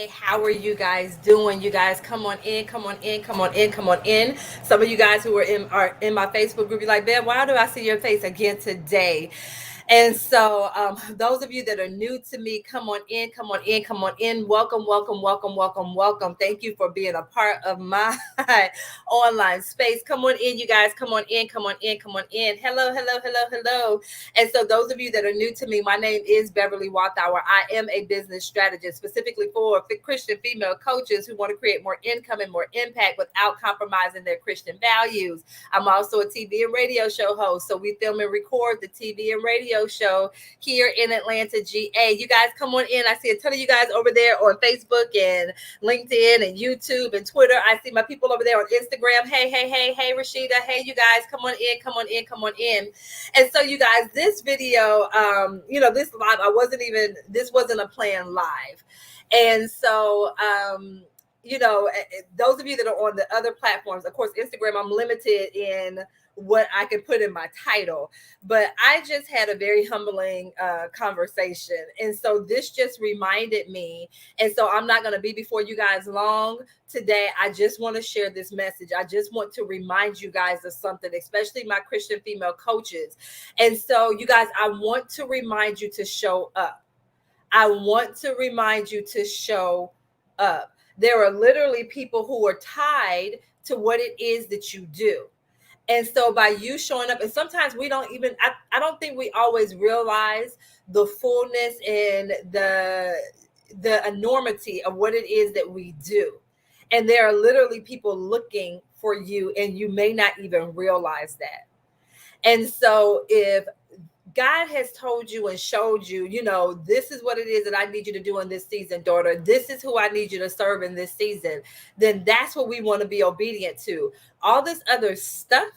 hey. How are you guys doing? You guys come on in, come on in, come on in, come on in. Some of you guys who are in my Facebook group, you're like, "Ben, why do I see your face again today?" And so, those of you that are new to me, come on in, come on in, come on in. Welcome, welcome, welcome, welcome, welcome. Thank you for being a part of my online space. Come on in, you guys. Come on in, come on in, come on in. Hello, hello, hello, hello. And so, those of you that are new to me, my name is Beverly Walthour. I am a business strategist specifically for Christian female coaches who want to create more income and more impact without compromising their Christian values. I'm also a TV and radio show host. So, we film and record the TV and radio show here in Atlanta, GA. You guys come on in. I see a ton of you guys over there on Facebook and LinkedIn and YouTube and Twitter. I see my people over there on Instagram. Hey, hey, hey, hey, Rashida. Hey, you guys, come on in, come on in, come on in. And so, you guys, this video, this live, this wasn't a planned live. And so, those of you that are on the other platforms, of course, Instagram, I'm limited in what I can put in my title, but I just had a very humbling conversation. And so this just reminded me. And so I'm not going to be before you guys long today. I just want to share this message. I just want to remind you guys of something, especially my Christian female coaches. And so, you guys, I want to remind you to show up. I want to remind you to show up. There are literally people who are tied to what it is that you do. And so by you showing up, and sometimes we don't even, I don't think we always realize the fullness and the enormity of what it is that we do. And there are literally people looking for you, and you may not even realize that. And so if God has told you and showed you, this is what it is that I need you to do in this season, daughter. This is who I need you to serve in this season. Then that's what we want to be obedient to. All this other stuff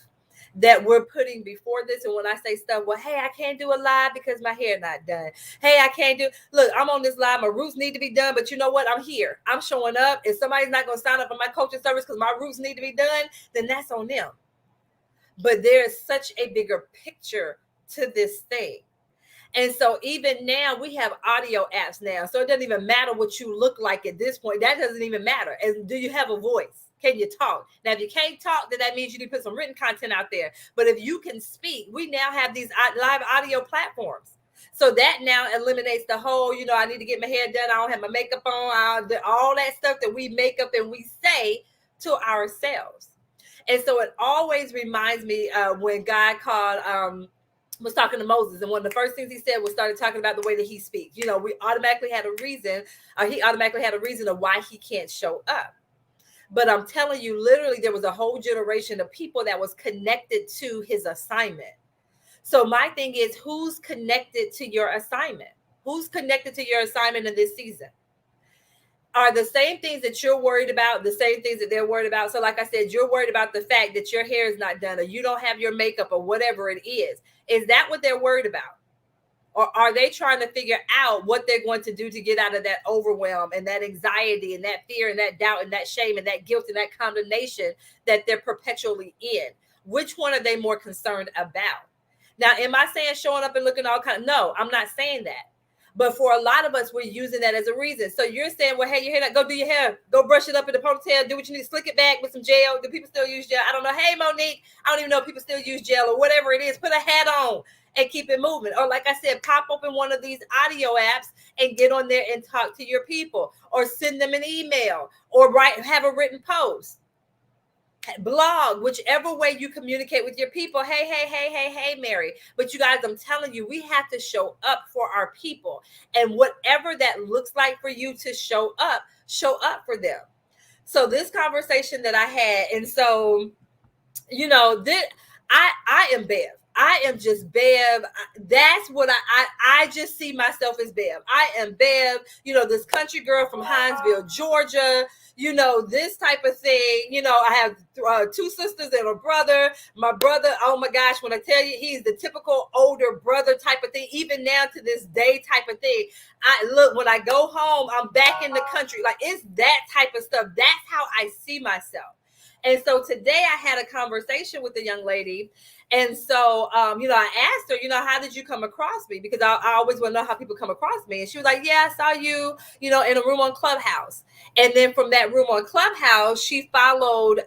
that we're putting before this. And when I say stuff, well, hey, I can't do a live because my hair not done. Hey, I can't look, I'm on this live. My roots need to be done. But you know what? I'm here. I'm showing up. If somebody's not going to sign up for my coaching service because my roots need to be done, then that's on them. But there's such a bigger picture to this thing. And so even now we have audio apps now. So it doesn't even matter what you look like at this point. That doesn't even matter. And do you have a voice? Can you talk? Now, if you can't talk, then that means you need to put some written content out there. But if you can speak, we now have these live audio platforms. So that now eliminates the whole, I need to get my hair done. I don't have my makeup on. All that stuff that we make up and we say to ourselves. And so it always reminds me when God was talking to Moses, and one of the first things he said was started talking about the way that he speaks. We automatically had a reason, he automatically had a reason of why he can't show up. But I'm telling you, literally, there was a whole generation of people that was connected to his assignment. So my thing is, who's connected to your assignment? Who's connected to your assignment in this season? Are the same things that you're worried about the same things that they're worried about? So like I said, you're worried about the fact that your hair is not done, or you don't have your makeup, or whatever it is. Is that what they're worried about? Or are they trying to figure out what they're going to do to get out of that overwhelm and that anxiety and that fear and that doubt and that shame and that guilt and that condemnation that they're perpetually in? Which one are they more concerned about? Now, am I saying showing up and looking all kind of, no, I'm not saying that. But for a lot of us, we're using that as a reason. So you're saying, well, hey, your hair, go do your hair. Go brush it up in the ponytail. Do what you need. Slick it back with some gel. Do people still use gel? I don't know. Hey, Monique, I don't even know if people still use gel or whatever it is. Put a hat on and keep it moving. Or like I said, pop open one of these audio apps and get on there and talk to your people. Or send them an email. Or have a written post. Blog, whichever way you communicate with your people. Hey, Mary. But you guys, I'm telling you, we have to show up for our people. And whatever that looks like for you to show up for them. So this conversation that I had, and so, I am Bev. I am just Bev. That's what I just see myself as Bev. I am Bev, this country girl from Hinesville, Georgia, this type of thing. I have 2 sisters and a brother. My brother, oh my gosh, when I tell you, he's the typical older brother type of thing, even now to this day type of thing. When I go home, I'm back in the country. Like, it's that type of stuff. That's how I see myself. And so today I had a conversation with a young lady. And so, I asked her, how did you come across me? Because I always want to know how people come across me. And she was like, yeah, I saw you, in a room on Clubhouse. And then from that room on Clubhouse, she found one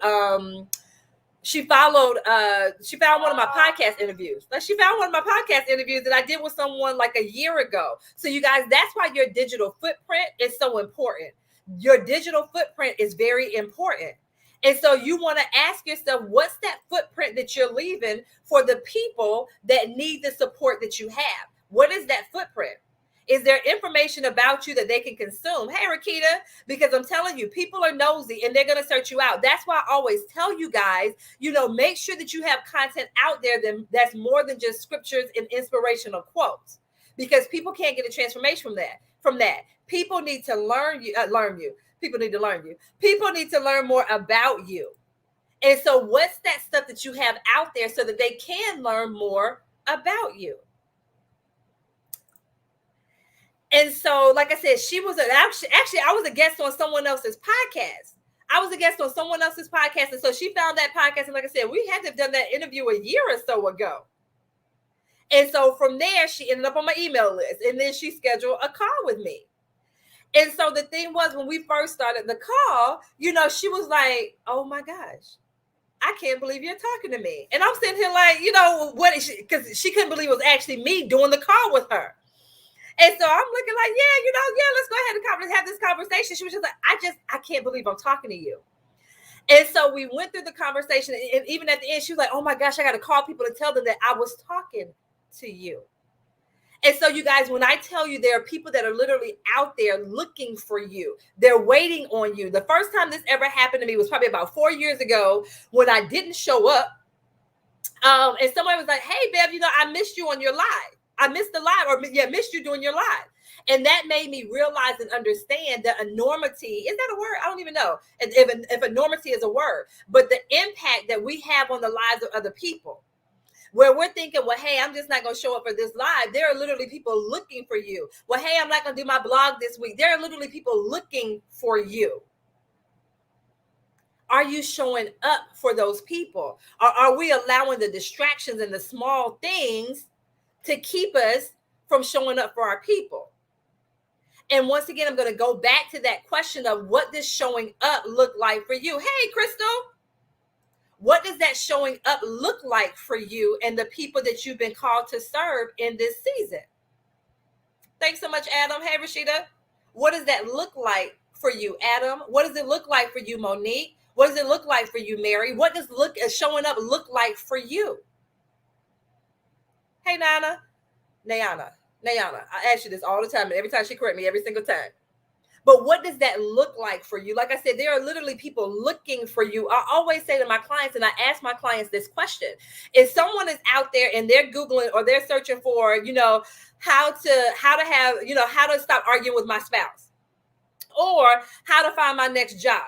of my podcast interviews. Like, she found one of my podcast interviews that I did with someone like a year ago. So you guys, that's why your digital footprint is so important. Your digital footprint is very important. And so you want to ask yourself, what's that footprint that you're leaving for the people that need the support that you have? What is that footprint? Is there information about you that they can consume? Hey, Rakita, because I'm telling you, people are nosy and they're going to search you out. That's why I always tell you guys, make sure that you have content out there that's more than just scriptures and inspirational quotes, because people can't get a transformation from that. People need to learn you. People need to learn you. People need to learn more about you. And so what's that stuff that you have out there so that they can learn more about you? And so, like I said, she was actually, I was a guest on someone else's podcast. And so she found that podcast. And like I said, we had to have done that interview a year or so ago. And so from there, she ended up on my email list. And then she scheduled a call with me. And so the thing was, when we first started the call, she was like, oh my gosh, I can't believe you're talking to me. And I'm sitting here like, what is she? Because she couldn't believe it was actually me doing the call with her. And so I'm looking like, let's go ahead and have this conversation. She was just like, I can't believe I'm talking to you. And so we went through the conversation. And even at the end, she was like, oh my gosh, I got to call people to tell them that I was talking to you. And so, you guys, when I tell you there are people that are literally out there looking for you, they're waiting on you. The first time this ever happened to me was probably about 4 years ago when I didn't show up. And somebody was like, hey, Bev, I missed you on your live. I missed the live, missed you doing your live. And that made me realize and understand that enormity, is that a word? I don't even know if enormity is a word, but the impact that we have on the lives of other people. Where we're thinking, well, hey, I'm just not going to show up for this live. There are literally people looking for you. Well, hey, I'm not going to do my blog this week. There are literally people looking for you. Are you showing up for those people? Or are we allowing the distractions and the small things to keep us from showing up for our people? And once again, I'm going to go back to that question of, what does showing up look like for you? Hey, Crystal. What does that showing up look like for you and the people that you've been called to serve in this season? Thanks so much, Adam. Hey, Rashida. What does that look like for you, Adam? What does it look like for you, Monique? What does it look like for you, Mary? What does showing up look like for you? Hey, Nayana. I ask you this all the time, and every time she corrects me, every single time. But what does that look like for you? Like I said, there are literally people looking for you. I always say to my clients, and I ask my clients this question: if someone is out there and they're Googling or they're searching for, how to stop arguing with my spouse, or how to find my next job,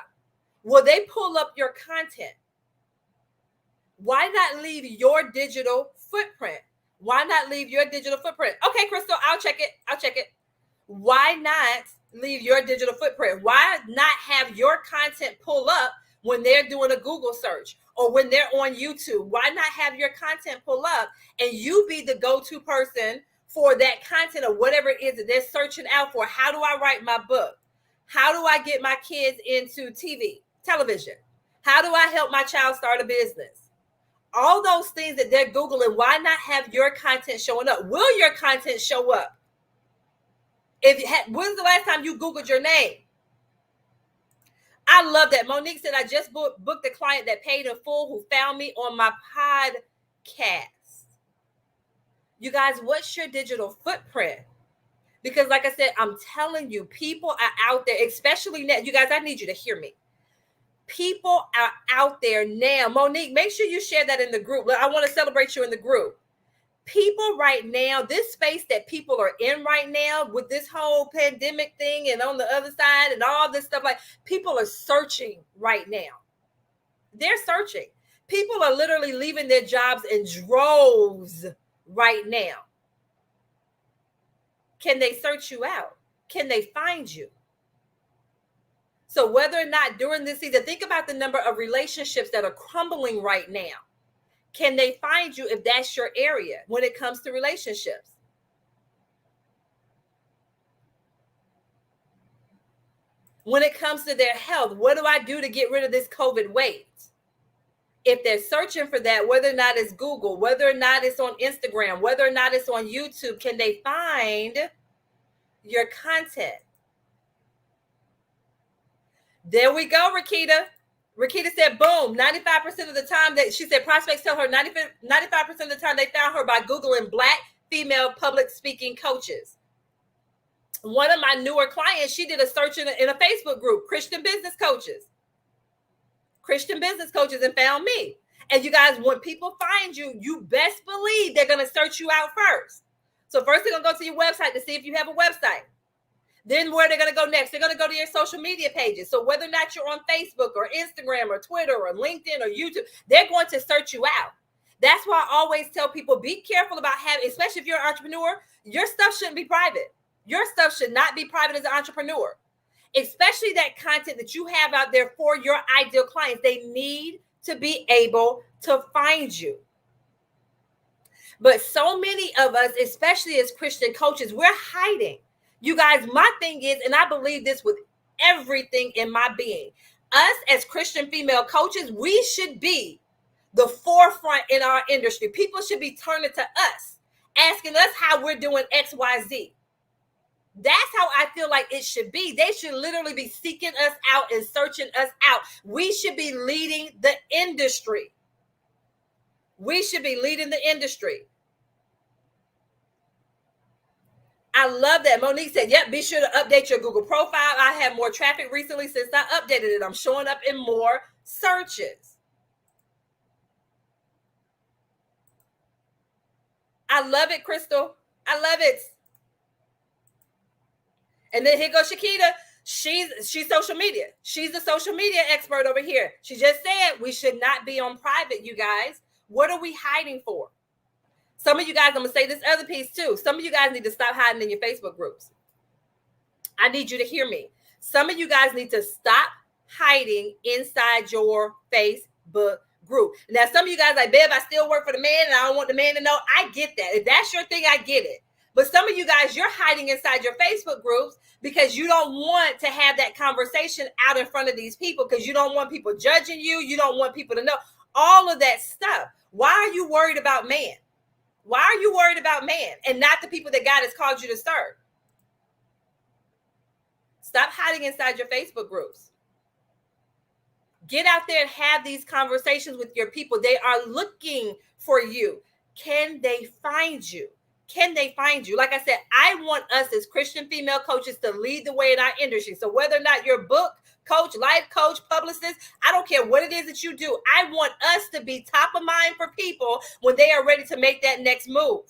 will they pull up your content? Why not leave your digital footprint? Okay, Crystal, I'll check it. Why not leave your digital footprint? Why not have your content pull up when they're doing a Google search or when they're on YouTube? Why not have your content pull up and you be the go-to person for that content or whatever it is that they're searching out for? How do I write my book? How do I get my kids into television? How do I help my child start a business? All those things that they're Googling, why not have your content showing up? Will your content show up? When's the last time you Googled your name? I love that. Monique said, I just booked a client that paid in full who found me on my podcast. You guys, what's your digital footprint? Because like I said, I'm telling you, people are out there, especially now. You guys, I need you to hear me. People are out there now. Monique, make sure you share that in the group. I want to celebrate you in the group. People right now, this space that people are in right now with this whole pandemic thing and on the other side and all this stuff, like, people are searching right now. They're searching. People are literally leaving their jobs in droves right now. Can they search you out? Can they find you? So whether or not during this season, think about the number of relationships that are crumbling right now. Can they find you if that's your area when it comes to relationships? When it comes to their health, what do I do to get rid of this COVID weight? If they're searching for that, whether or not it's Google, whether or not it's on Instagram, whether or not it's on YouTube, can they find your content? There we go, Rakita. Rakita said, boom, 95% of the time that she said prospects tell her 95% of the time they found her by Googling Black female public speaking coaches. One of my newer clients, she did a search in a Facebook group, Christian business coaches, and found me. And you guys, when people find you, you best believe they're going to search you out first. So first they're going to go to your website to see if you have a website. Then where they're going to go next? They're going to go to your social media pages. So whether or not you're on Facebook or Instagram or Twitter or LinkedIn or YouTube, they're going to search you out. That's why I always tell people, be careful about having, especially if you're an entrepreneur, your stuff shouldn't be private. Your stuff should not be private as an entrepreneur, especially that content that you have out there for your ideal clients. They need to be able to find you. But so many of us, especially as Christian coaches, we're hiding. You guys, my thing is, and I believe this with everything in my being, us as Christian female coaches, we should be the forefront in our industry. People should be turning to us, asking us how we're doing X, Y, Z. That's how I feel like it should be. They should literally be seeking us out and searching us out. We should be leading the industry. We should be leading the industry. I love that. Monique said, yep, be sure to update your Google profile. I have more traffic recently since I updated it. I'm showing up in more searches. I love it, Crystal. I love it. And then here goes Shakita. She's social media. She's the social media expert over here. She just said we should not be on private, you guys. What are we hiding for? Some of you guys, I'm going to say this other piece too. Some of you guys need to stop hiding in your Facebook groups. I need you to hear me. Some of you guys need to stop hiding inside your Facebook group. Now, some of you guys like, babe, I still work for the man and I don't want the man to know. I get that. If that's your thing, I get it. But some of you guys, you're hiding inside your Facebook groups because you don't want to have that conversation out in front of these people because you don't want people judging you. You don't want people to know all of that stuff. Why are you worried about man? Why are you worried about man and not the people that God has called you to serve? Stop hiding inside your Facebook groups. Get out there and have these conversations with your people. They are looking for you. Can they find you? Can they find you? Like I said, I want us as Christian female coaches to lead the way in our industry. So whether or not you're a book coach, life coach, publicist, I don't care what it is that you do. I want us to be top of mind for people when they are ready to make that next move.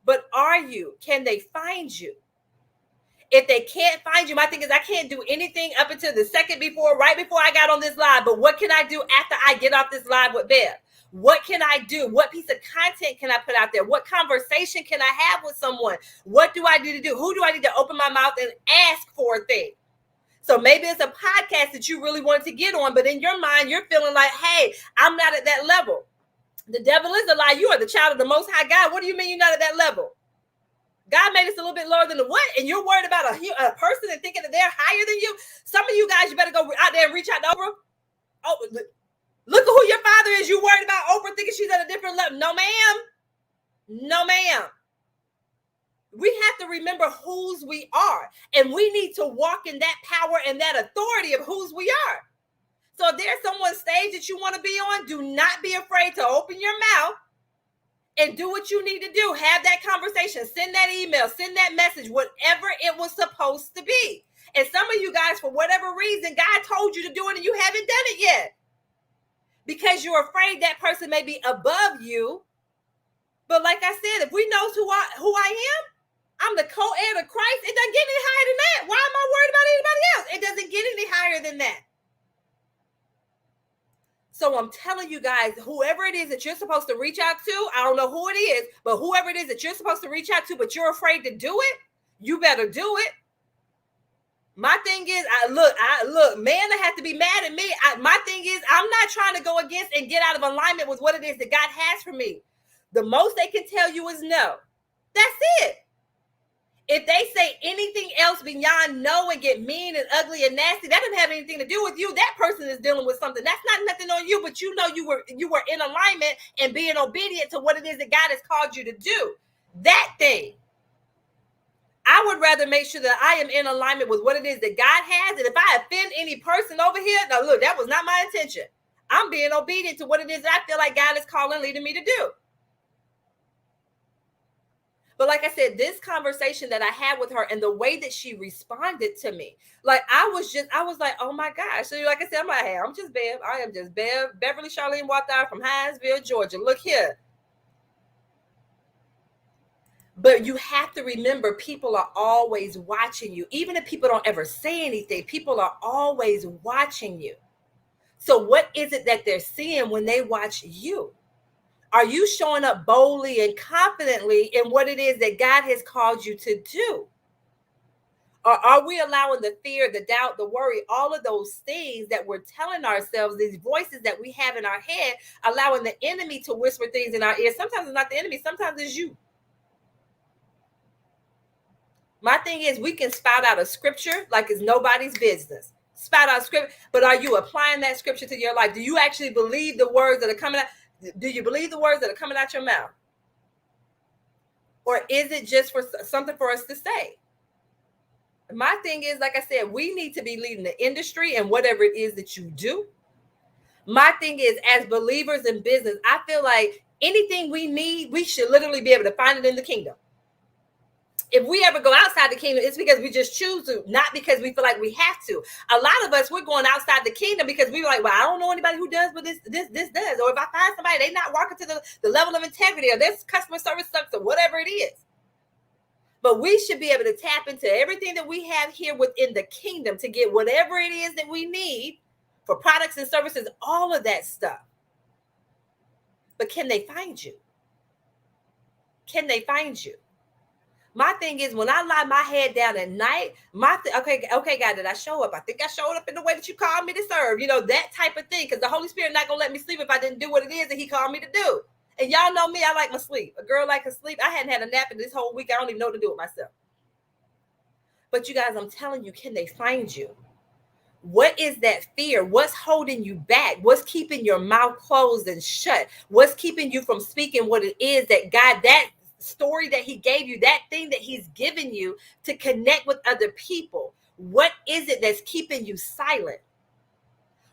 But are you? Can they find you? If they can't find you, my thing is I can't do anything up until the second before, right before I got on this live. But what can I do after I get off this live with Bev? What can I do? What piece of content can I put out there? What conversation can I have with someone? What do I need to do? Who do I need to open my mouth and ask for a thing? So maybe it's a podcast that you really wanted to get on, but in your mind, you're feeling like, hey, I'm not at that level. The devil is a lie. You are the child of the Most High God. What do you mean you're not at that level? God made us a little bit lower than the what? And you're worried about a person and thinking that they're higher than you? Some of you guys, you better go out there and reach out to Oprah. Oh, look at who your father is. You worried about Oprah thinking she's at a different level. No, ma'am. No, ma'am. We have to remember whose we are. And we need to walk in that power and that authority of whose we are. So if there's someone's stage that you want to be on, do not be afraid to open your mouth and do what you need to do. Have that conversation. Send that email. Send that message. Whatever it was supposed to be. And some of you guys, for whatever reason, God told you to do it and you haven't done it yet. Because you're afraid that person may be above you. But like I said, if we know who I am, I'm the co-heir of Christ. It doesn't get any higher than that. Why am I worried about anybody else? It doesn't get any higher than that. So I'm telling you guys, whoever it is that you're supposed to reach out to, I don't know who it is, but whoever it is that you're supposed to reach out to, but you're afraid to do it, you better do it. My thing is, I look, man, I have to be mad at me. My thing is, I'm not trying to go against and get out of alignment with what it is that God has for me. The most they can tell you is no. That's it. If they say anything else beyond no and get mean and ugly and nasty, that doesn't have anything to do with you. That person is dealing with something. That's not nothing on you, but you know you were in alignment and being obedient to what it is that God has called you to do. That thing. I would rather make sure that I am in alignment with what it is that God has. And if I offend any person over here, now look, that was not my intention. I'm being obedient to what it is that I feel like God is calling, leading me to do. But like I said, this conversation that I had with her and the way that she responded to me, like I was like, oh my gosh. So like I said, I'm like, hey, I'm just Bev. I am just Bev, Beverly Charlene Walthour from Hinesville, Georgia. Look here. But you have to remember, people are always watching you. Even if people don't ever say anything, people are always watching you. So what is it that they're seeing when they watch you? Are you showing up boldly and confidently in what it is that God has called you to do? Or are we allowing the fear, the doubt, the worry, all of those things that we're telling ourselves, these voices that we have in our head, allowing the enemy to whisper things in our ears? Sometimes it's not the enemy, sometimes it's you. My thing is, we can spout out a scripture like it's nobody's business. Spout out scripture, but are you applying that scripture to your life? Do you actually believe the words that are coming out? Do you believe the words that are coming out your mouth? Or is it just for something for us to say? My thing is, like I said, we need to be leading the industry and whatever it is that you do. My thing is, as believers in business, I feel like anything we need, we should literally be able to find it in the kingdom. If we ever go outside the kingdom, it's because we just choose to, not because we feel like we have to. A lot of us, we're going outside the kingdom because we're like, well, I don't know anybody who does what this does. Or if I find somebody, they're not walking to the level of integrity, or this customer service sucks, or whatever it is. But we should be able to tap into everything that we have here within the kingdom to get whatever it is that we need for products and services, all of that stuff. But can they find you? Can they find you? My thing is, when I lie my head down at night, okay, God, did I show up? I think I showed up in the way that you called me to serve. You know, that type of thing. Because the Holy Spirit not going to let me sleep if I didn't do what it is that he called me to do. And y'all know me, I like my sleep. A girl like her sleep. I hadn't had a nap in this whole week. I don't even know what to do with myself. But you guys, I'm telling you, can they find you? What is that fear? What's holding you back? What's keeping your mouth closed and shut? What's keeping you from speaking what it is that God, that story that he gave you, that thing that he's given you to connect with other people? What is it that's keeping you silent?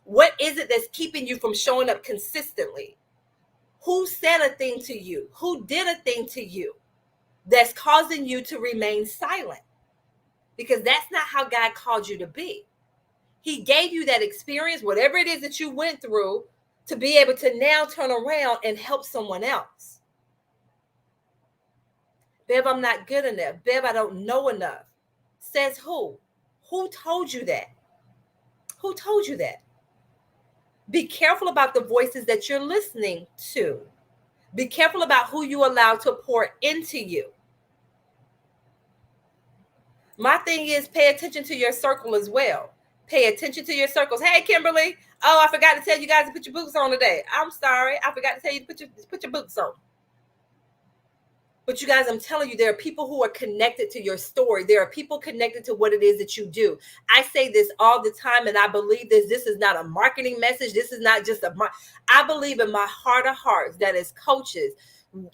What is it that's keeping you from showing up consistently? Who said a thing to you? Who did a thing to you that's causing you to remain silent? Because that's not how God called you to be. He gave you that experience, whatever it is that you went through, to be able to now turn around and help someone else. Bev, I'm not good enough. Bev, I don't know enough. Says who? Who told you that? Who told you that? Be careful about the voices that you're listening to. Be careful about who you allow to pour into you. My thing is, pay attention to your circle as well. Pay attention to your circles. Hey, Kimberly. Oh, I forgot to tell you guys to put your boots on today. I'm sorry. I forgot to tell you to put your boots on. But you guys, I'm telling you, there are people who are connected to your story. There are people connected to what it is that you do. I say this all the time, and I believe this. This is not a marketing message. This is not just I believe in my heart of hearts that as coaches,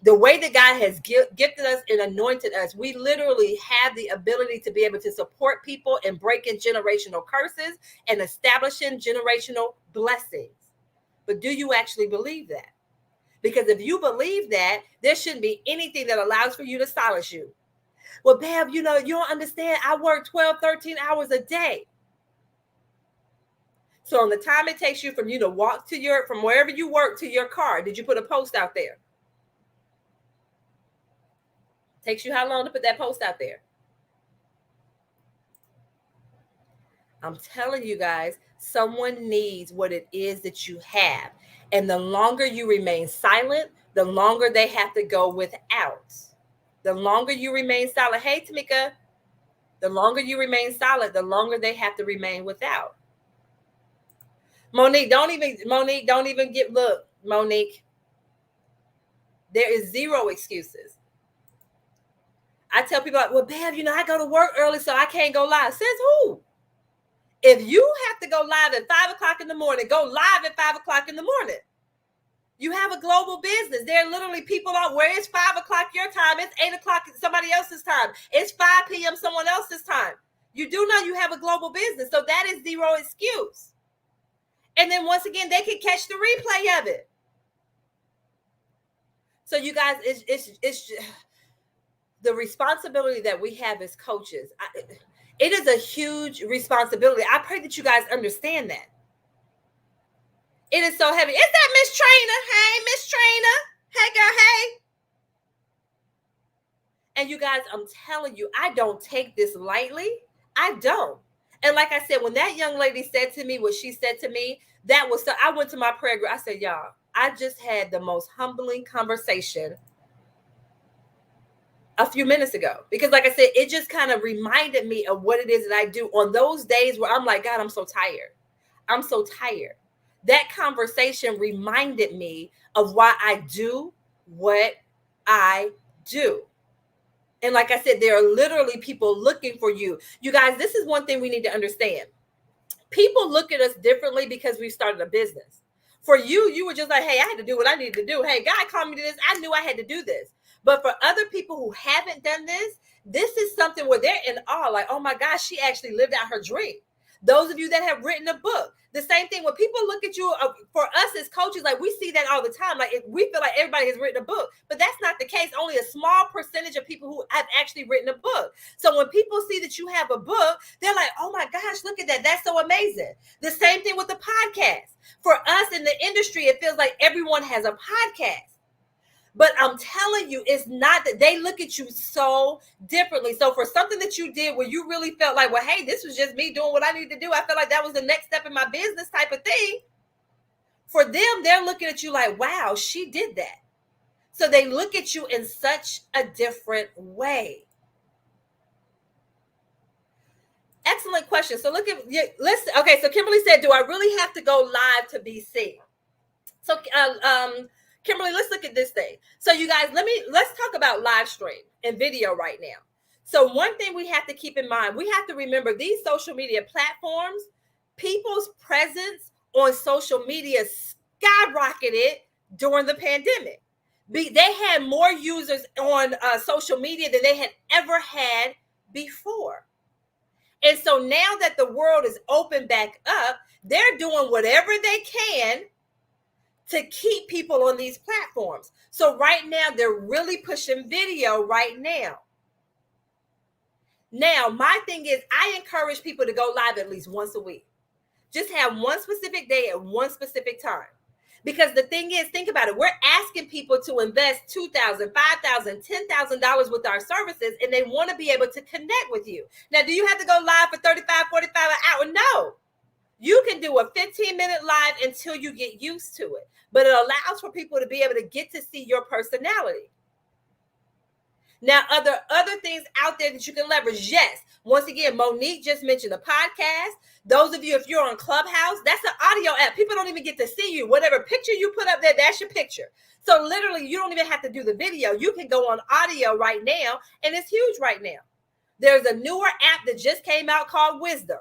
the way that God has gifted us and anointed us, we literally have the ability to be able to support people and breaking generational curses and establishing generational blessings. But do you actually believe that? Because if you believe that, there shouldn't be anything that allows for you to silence you. Well, Bev, you don't understand. I work 12, 13 hours a day. So on the time it takes you from you to walk to from wherever you work to your car, did you put a post out there? Takes you how long to put that post out there? I'm telling you guys, someone needs what it is that you have. And the longer you remain silent, the longer they have to go without. The longer you remain silent. Hey, Tamika. The longer you remain silent, the longer they have to remain without. Monique, don't even get, look, Monique, there is zero excuses. I tell people, like, well, Bev, I go to work early, so I can't go live. Says who? If you have to go live at 5 o'clock in the morning, go live at 5 o'clock in the morning. You have a global business. There are literally people out where it's 5 o'clock your time, it's 8 o'clock somebody else's time, it's 5 p.m. someone else's time. You do know you have a global business, so that is zero excuse. And then once again, they can catch the replay of it. So you guys, it's the responsibility that we have as coaches. It is a huge responsibility. I pray that you guys understand that. It is so heavy. Is that Miss Trainer? Hey, Miss Trainer. Hey, girl, hey. And you guys, I'm telling you, I don't take this lightly. I don't. And like I said, when that young lady said to me what she said to me, that was so, I went to my prayer group. I said, y'all, I just had the most humbling conversation a few minutes ago, because like I said, it just kind of reminded me of what it is that I do on those days where I'm like, God, I'm so tired. I'm so tired. That conversation reminded me of why I do what I do. And like I said, there are literally people looking for you. You guys, this is one thing we need to understand. People look at us differently because we started a business. For you, you were just like, hey, I had to do what I needed to do. Hey, God called me to this. I knew I had to do this. But for other people who haven't done this is something where they're in awe. Like, oh my gosh, she actually lived out her dream. Those of you that have written a book, the same thing. When people look at you, for us as coaches, like we see that all the time. Like we feel like everybody has written a book, but that's not the case. Only a small percentage of people who have actually written a book. So when people see that you have a book, they're like, oh my gosh, look at that. That's so amazing. The same thing with the podcast. For us in the industry, it feels like everyone has a podcast. But I'm telling you, it's not that. They look at you so differently. So for something that you did where you really felt like, well, hey, this was just me doing what I need to do. I felt like that was the next step in my business type of thing. For them, they're looking at you like, wow, she did that. So they look at you in such a different way. Excellent question. So listen. Okay, so Kimberly said, do I really have to go live to be seen? So Kimberly, let's look at this thing. So you guys, let's talk about live stream and video right now. So one thing we have to keep in mind, we have to remember these social media platforms, people's presence on social media skyrocketed during the pandemic. They had more users on social media than they had ever had before. And so now that the world is open back up, they're doing whatever they can to keep people on these platforms. So right now, they're really pushing video right now. Now, my thing is, I encourage people to go live at least once a week. Just have one specific day at one specific time. Because the thing is, think about it. We're asking people to invest $2,000, $5,000, $10,000 with our services, and they want to be able to connect with you. Now, do you have to go live for 35, 45 an hour? No. You can do a 15-minute live until you get used to it. But it allows for people to be able to get to see your personality. Now, other things out there that you can leverage. Yes. Once again, Monique just mentioned the podcast. Those of you, if you're on Clubhouse, that's an audio app. People don't even get to see you. Whatever picture you put up there, that's your picture. So literally, you don't even have to do the video. You can go on audio right now, and it's huge right now. There's a newer app that just came out called Wisdom.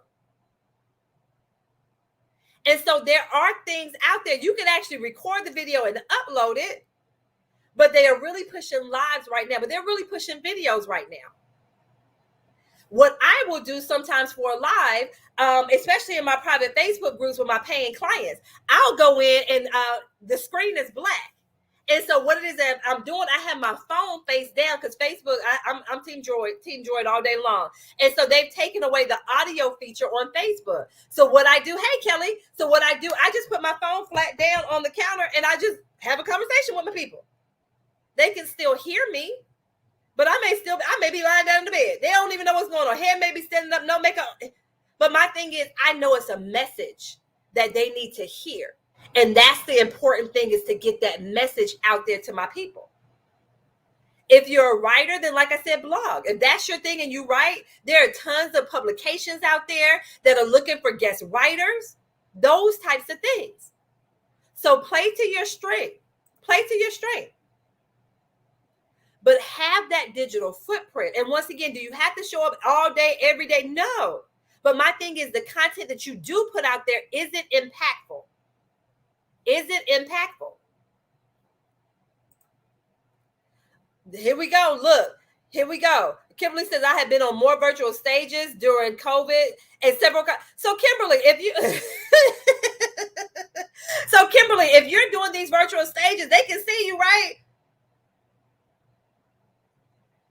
And so there are things out there. You can actually record the video and upload it, but they are really pushing lives right now. But they're really pushing videos right now. What I will do sometimes for a live, especially in my private Facebook groups with my paying clients, I'll go in and the screen is black. And so what it is that I'm doing, I have my phone face down because Facebook, I'm Team Droid all day long. And so they've taken away the audio feature on Facebook. So what I do, hey, Kelly, so what I do, I just put my phone flat down on the counter and I just have a conversation with my people. They can still hear me, but I may be lying down in the bed. They don't even know what's going on. Hair may be standing up, no makeup. But my thing is, I know it's a message that they need to hear. And that's the important thing, is to get that message out there to my people. If you're a writer, then like I said, blog. If that's your thing and you write, there are tons of publications out there that are looking for guest writers, those types of things. So play to your strength. Play to your strength. But have that digital footprint. And once again, do you have to show up all day, every day? No. But my thing is, the content that you do put out there, is it impactful? Is it impactful? Here we go. Look, here we go. Kimberly says, I have been on more virtual stages during COVID and several. So Kimberly, if you, so Kimberly, if you're doing these virtual stages, they can see you, right?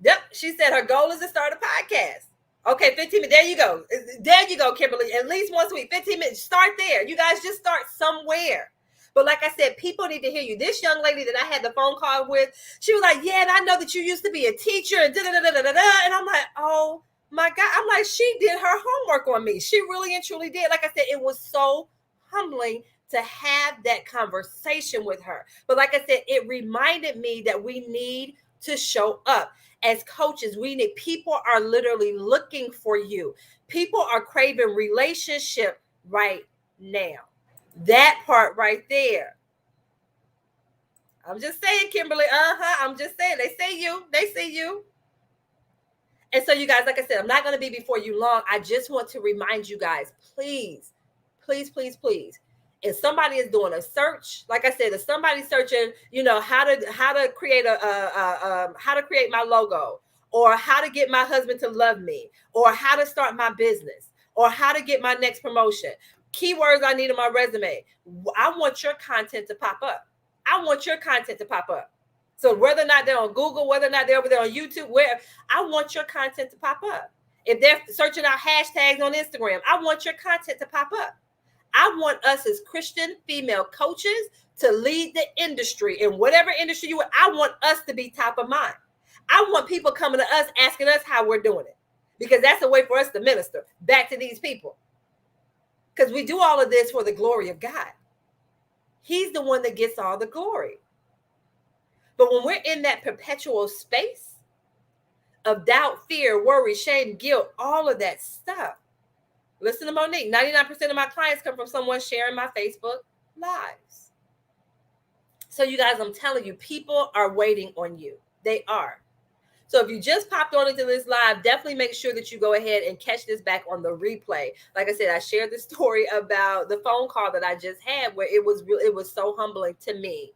Yep. She said her goal is to start a podcast. Okay, 15 minutes. There you go. There you go, Kimberly. At least once a week, 15 minutes. Start there. You guys just start somewhere. But like I said, people need to hear you. This young lady that I had the phone call with, she was like, yeah, and I know that you used to be a teacher and da-da-da-da-da-da. And I'm like, oh my God. I'm like, she did her homework on me. She really and truly did. Like I said, it was so humbling to have that conversation with her. But like I said, it reminded me that we need to show up. As coaches, we need, people are literally looking for you. People are craving relationship right now. That part right there. I'm just saying, Kimberly. I'm just saying. They see you. They see you. And so, you guys, like I said, I'm not going to be before you long. I just want to remind you guys, please, please, please, please. If somebody is doing a search, like I said, if somebody's searching, how to create how to create my logo, or how to get my husband to love me, or how to start my business, or how to get my next promotion, keywords I need on my resume, I want your content to pop up. I want your content to pop up. So whether or not they're on Google, whether or not they're over there on YouTube, where I want your content to pop up. If they're searching out hashtags on Instagram, I want your content to pop up. I want us as Christian female coaches to lead the industry in whatever industry you are. I want us to be top of mind. I want people coming to us, asking us how we're doing it, because that's a way for us to minister back to these people. Because we do all of this for the glory of God. He's the one that gets all the glory. But when we're in that perpetual space of doubt, fear, worry, shame, guilt, all of that stuff, listen to Monique. 99% of my clients come from someone sharing my Facebook lives. So you guys, I'm telling you, people are waiting on you. They are. So if you just popped on into this live, definitely make sure that you go ahead and catch this back on the replay. Like I said, I shared the story about the phone call that I just had, where it was so humbling to me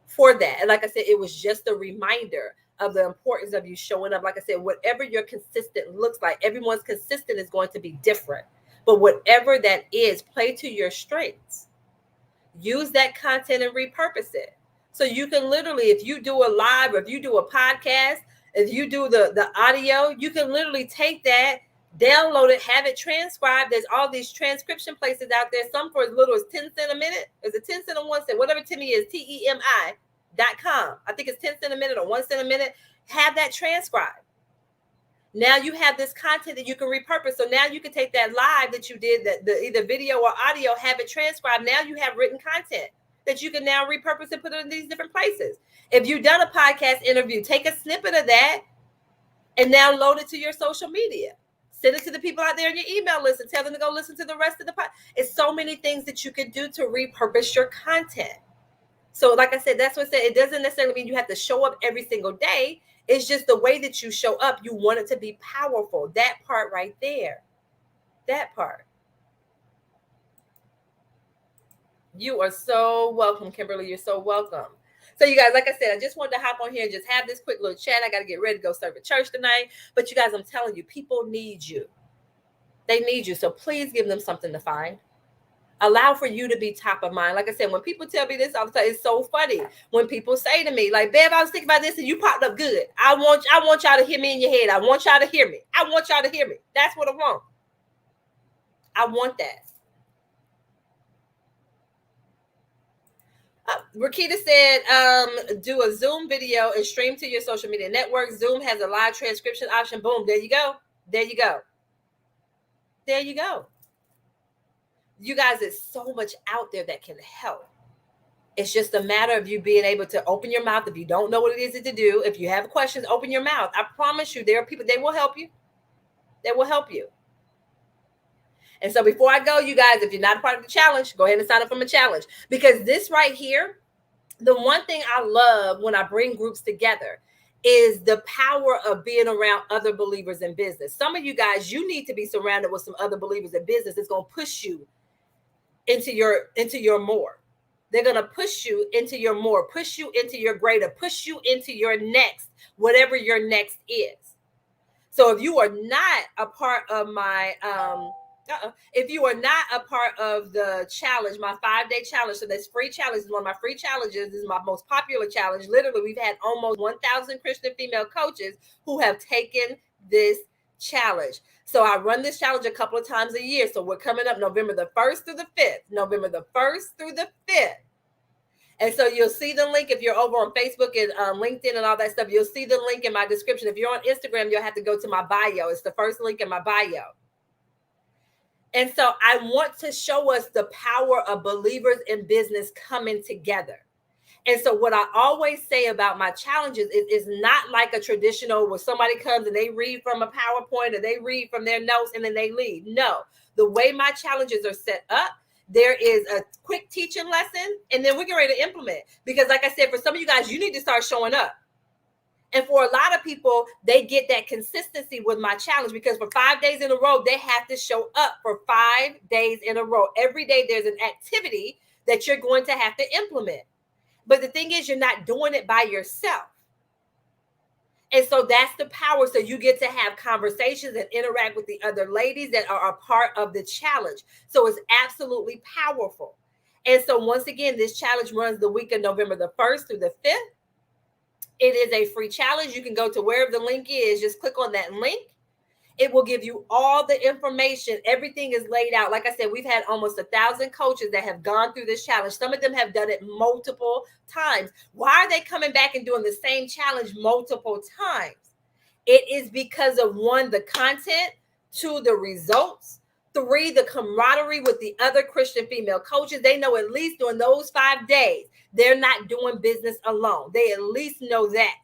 for that. And like I said, it was just a reminder of the importance of you showing up. Like I said, whatever your consistent looks like, everyone's consistent is going to be different. But whatever that is, play to your strengths. Use that content and repurpose it. So you can literally, if you do a live, or if you do a podcast, if you do the audio, you can literally take that, download it, have it transcribed. There's all these transcription places out there. Some for as little as 10 cents a minute. Is it 10 cents or 1 cent? Whatever Timmy is, TEMI.com. I think it's 10 cents a minute or 1 cent a minute. Have that transcribed. Now you have this content that you can repurpose. So now you can take that live that you did, the either video or audio, have it transcribed. Now you have written content that you can now repurpose and put it in these different places. If you've done a podcast interview, take a snippet of that and now load it to your social media. Send it to the people out there in your email list and tell them to go listen to the rest of the podcast. It's so many things that you can do to repurpose your content. So like I said, that's what I said. It doesn't necessarily mean you have to show up every single day. It's just the way that you show up. You want it to be powerful. That part right there. That part. You are so welcome, Kimberly. You're so welcome. So you guys, like I said, I just wanted to hop on here and just have this quick little chat. I got to get ready to go serve at church tonight. But you guys, I'm telling you, people need you. They need you. So please give them something to find. Allow for you to be top of mind. Like I said, when people tell me this all the time, it's so funny. When people say to me, like, babe, I was thinking about this and you popped up good. I want y'all to hear me in your head. I want y'all to hear me. I want y'all to hear me. That's what I want. I want that. Rakita said, do a Zoom video and stream to your social media network. Zoom has a live transcription option. Boom. There you go. There you go. There you go. You guys, there's so much out there that can help. It's just a matter of you being able to open your mouth. If you don't know what it is to do, if you have questions, open your mouth. I promise you, there are people, they will help you. They will help you. And so before I go, you guys, if you're not a part of the challenge, go ahead and sign up for my challenge. Because this right here, the one thing I love when I bring groups together is the power of being around other believers in business. Some of you guys, you need to be surrounded with some other believers in business. It's going to push you into your more. They're going to push you into your more, push you into your greater, push you into your next, whatever your next is. So if you are not a part of my, if you are not a part of the challenge, my 5-day challenge, so this free challenge is one of my free challenges. This is my most popular challenge. Literally, we've had almost 1,000 Christian female coaches who have taken this challenge. So I run this challenge a couple of times a year. So we're coming up November the 1st through the 5th, November the 1st through the 5th. And so you'll see the link if you're over on Facebook and LinkedIn and all that stuff. You'll see the link in my description. If you're on Instagram, you'll have to go to my bio. It's the first link in my bio. And so I want to show us the power of believers in business coming together. And so what I always say about my challenges is not like a traditional where somebody comes and they read from a PowerPoint or they read from their notes and then they leave. No, the way my challenges are set up, there is a quick teaching lesson and then we get ready to implement. Because like I said, for some of you guys, you need to start showing up. And for a lot of people, they get that consistency with my challenge because for 5 days in a row, they have to show up for 5 days in a row. Every day there's an activity that you're going to have to implement. But the thing is, you're not doing it by yourself. And so that's the power. So you get to have conversations and interact with the other ladies that are a part of the challenge. So it's absolutely powerful. And so once again, this challenge runs the week of November the 1st through the 5th. It is a free challenge. You can go to wherever the link is. Just click on that link. It will give you all the information. Everything is laid out. Like I said, we've had almost 1,000 coaches that have gone through this challenge. Some of them have done it multiple times. Why are they coming back and doing the same challenge multiple times? It is because of 1, the content, 2, the results, 3, the camaraderie with the other Christian female coaches. They know at least during those 5 days, they're not doing business alone. They at least know that.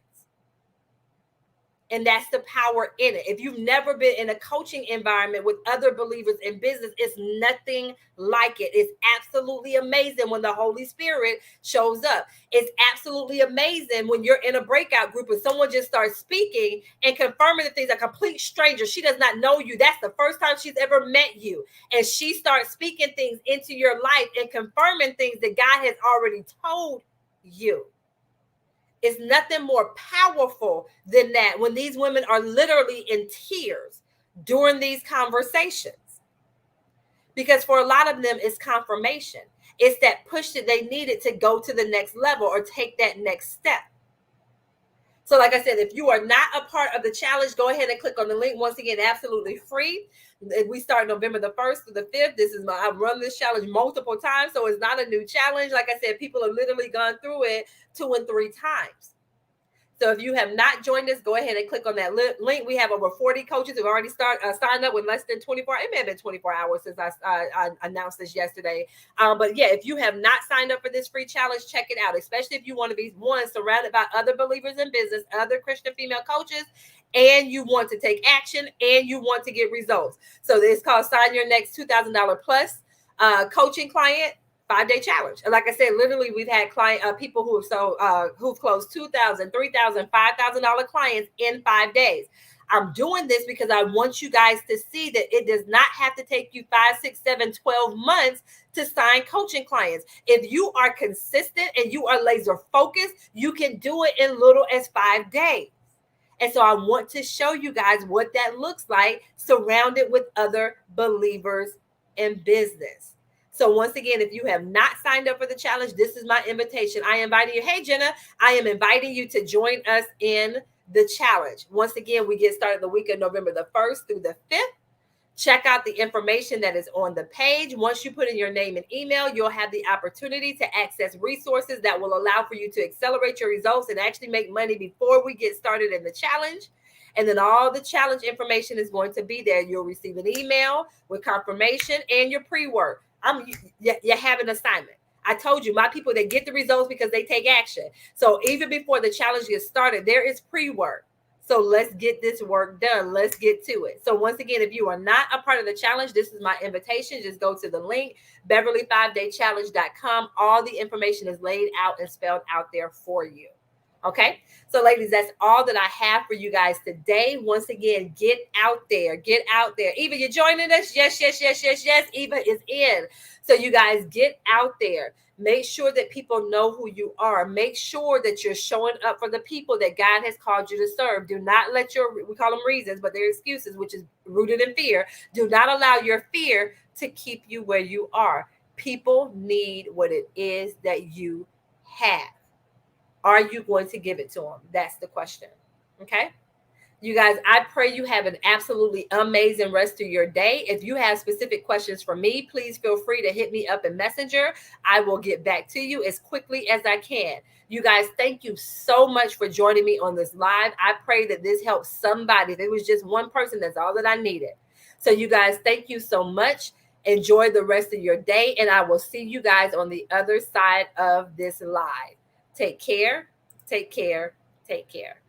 And that's the power in it. If you've never been in a coaching environment with other believers in business, it's nothing like it. It's absolutely amazing when the Holy Spirit shows up. It's absolutely amazing when you're in a breakout group and someone just starts speaking and confirming the things, a complete stranger. She does not know you. That's the first time she's ever met you. And she starts speaking things into your life and confirming things that God has already told you. It's nothing more powerful than that when these women are literally in tears during these conversations. Because for a lot of them, it's confirmation. It's that push that they needed to go to the next level or take that next step. So like I said, if you are not a part of the challenge, go ahead and click on the link. Once again, absolutely free. We start November the 1st through the 5th. I've run this challenge multiple times, so it's not a new challenge. Like I said, people have literally gone through it 2 and 3 times. So if you have not joined us, go ahead and click on that link. We have over 40 coaches who've already signed up with less than 24. It may have been 24 hours since I announced this yesterday. But yeah, if you have not signed up for this free challenge, check it out, especially if you want to be, one, surrounded by other believers in business, other Christian female coaches, and you want to take action and you want to get results. So it's called Sign Your Next $2,000 Plus Coaching Client 5-day challenge. And like I said, literally we've had people who've closed $2,000, $3,000, $5,000 clients in 5 days. I'm doing this because I want you guys to see that it does not have to take you 5, 6, 7, 12 months to sign coaching clients. If you are consistent and you are laser focused, you can do it in little as 5 days. And so I want to show you guys what that looks like surrounded with other believers in business. So once again, if you have not signed up for the challenge, this is my invitation. I am inviting you. Hey, Jenna, I am inviting you to join us in the challenge. Once again, we get started the week of November the 1st through the 5th. Check out the information that is on the page. Once you put in your name and email, you'll have the opportunity to access resources that will allow for you to accelerate your results and actually make money before we get started in the challenge. And then all the challenge information is going to be there. You'll receive an email with confirmation and your pre-work. You have an assignment. I told you, my people, they get the results because they take action. So even before the challenge gets started, there is pre-work. So let's get this work done. Let's get to it. So once again, if you are not a part of the challenge, this is my invitation. Just go to the link, Beverly5daychallenge.com. All the information is laid out and spelled out there for you. Okay. So ladies, that's all that I have for you guys today. Once again, get out there. Get out there. Eva, you're joining us? Yes, yes, yes, yes, yes. Eva is in. So you guys get out there. Make sure that people know who you are. Make sure that you're showing up for the people that God has called you to serve. Do not let we call them reasons, but they're excuses, which is rooted in fear. Do not allow your fear to keep you where you are. People need what it is that you have. Are you going to give it to them? That's the question. Okay. You guys, I pray you have an absolutely amazing rest of your day. If you have specific questions for me, please feel free to hit me up in Messenger. I will get back to you as quickly as I can. You guys, thank you so much for joining me on this live. I pray that this helps somebody. If it was just one person, that's all that I needed. So you guys, thank you so much. Enjoy the rest of your day, and I will see you guys on the other side of this live. Take care, take care, take care.